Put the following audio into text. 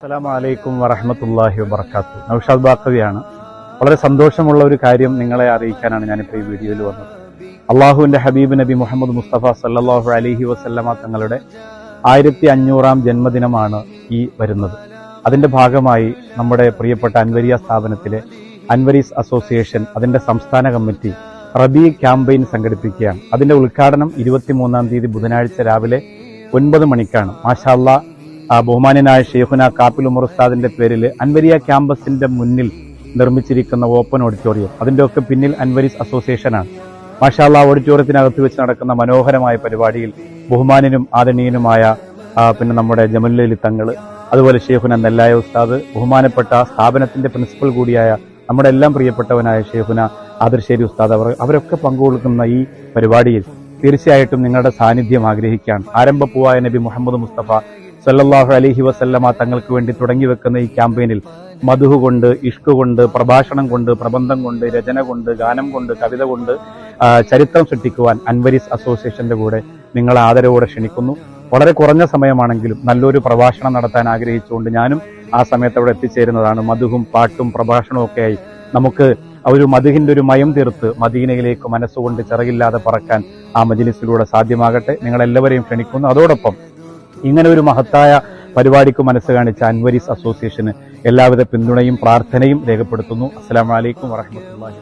അസ്സലാമു അലൈക്കും വറഹ്മത്തുള്ളാഹി വബറകാതുഹു. നൗഷാദ് ബാഖവിയാണ്. വളരെ സന്തോഷമുള്ള ഒരു കാര്യം നിങ്ങളെ അറിയിക്കാനാണ് ഞാനിപ്പോൾ ഈ വീഡിയോയിൽ വന്നത്. അള്ളാഹുവിന്റെ ഹബീബ് നബി മുഹമ്മദ് മുസ്തഫ സല്ലല്ലാഹു അലൈഹി വസല്ലമ തങ്ങളുടെ 1500-ാം ജന്മദിനമാണ് ഈ വരുന്നത്. അതിന്റെ ഭാഗമായി നമ്മുടെ പ്രിയപ്പെട്ട അൻവരിയ സ്ഥാപനത്തിലെ അൻവരീസ് അസോസിയേഷൻ അതിന്റെ സംസ്ഥാന കമ്മിറ്റി റബി ക്യാമ്പയിൻ സംഘടിപ്പിക്കുകയാണ്. അതിന്റെ ഉദ്ഘാടനം 23-ാം തീയതി ബുധനാഴ്ച രാവിലെ 9 മണിക്കാണ്. മാഷാ അല്ലാഹ് ബഹുമാന്യനായ ഷെയ്ഖുന കാപ്പിൽ ഉമർ ഉസ്താദിന്റെ പേരിൽ അൻവരിയ ക്യാമ്പസിന്റെ മുന്നിൽ നിർമ്മിച്ചിരിക്കുന്ന ഓപ്പൺ ഓഡിറ്റോറിയം, അതിന്റെയൊക്കെ പിന്നിൽ അൻവരീസ് അസോസിയേഷനാണ്. മാഷാ അല്ലാഹ് ഓഡിറ്റോറിയത്തിനകത്ത് വെച്ച് നടക്കുന്ന മനോഹരമായ പരിപാടിയിൽ ബഹുമാന്യനും ആദരണീയനുമായ നമ്മുടെ ജമലുൽ തങ്ങൾ, അതുപോലെ ഷെയ്ഖുന നെല്ലായ ഉസ്താദ്, ബഹുമാനപ്പെട്ട സ്ഥാപനത്തിന്റെ പ്രിൻസിപ്പൽ കൂടിയായ നമ്മുടെ എല്ലാം പ്രിയപ്പെട്ടവനായ ഷെയ്ഖുന ആദർശേരി ഉസ്താദ്, അവരൊക്കെ പങ്കുകൊള്ളുന്ന ഈ പരിപാടിയിൽ തീർച്ചയായിട്ടും നിങ്ങളുടെ സാന്നിധ്യം ആഗ്രഹിക്കുകയാണ്. ആരംഭപ്പൂവായ നബി മുഹമ്മദ് മുസ്തഫ സല്ലല്ലാഹു അലൈഹി വസല്ലമ തങ്ങൾക്ക് വേണ്ടി തുടങ്ങി വെക്കുന്ന ഈ ക്യാമ്പയിനിൽ മധു കൊണ്ട്, ഇഷ്ക് കൊണ്ട്, പ്രഭാഷണം കൊണ്ട്, പ്രബന്ധം കൊണ്ട്, രചന കൊണ്ട്, ഗാനം കൊണ്ട്, കവിത കൊണ്ട് ചരിത്രം സൃഷ്ടിക്കുവാൻ അൻവരീസ് അസോസിയേഷന്റെ കൂടെ നിങ്ങളെ ആദരവോടെ ക്ഷണിക്കുന്നു. വളരെ കുറഞ്ഞ സമയമാണെങ്കിലും നല്ലൊരു പ്രഭാഷണം നടത്താൻ ആഗ്രഹിച്ചുകൊണ്ട് ഞാനും ആ സമയത്ത് അവിടെ എത്തിച്ചേരുന്നതാണ്. മധുവും പാട്ടും പ്രഭാഷണവും ഒക്കെയായി നമുക്ക് ഒരു മധുഹിന്റെ ഒരു മയം തീർത്ത് മദീനയിലേക്ക് മനസ്സുകൊണ്ട് ചിറകില്ലാതെ പറക്കാൻ ആ മജ്‌ലിസിലൂടെ സാധ്യമാകട്ടെ. നിങ്ങളെല്ലാവരെയും ക്ഷണിക്കുന്നു. അതോടൊപ്പം ഇങ്ങനെ ഒരു മഹത്തായ പരിപാടിക്ക് മനസ്സ് കാണിച്ച അൻവരീസ് അസോസിയേഷന് എല്ലാവിധ പിന്തുണയും പ്രാർത്ഥനയും രേഖപ്പെടുത്തുന്നു. അസ്സലാമു അലൈക്കും വറഹ്മത്തുള്ളാഹി.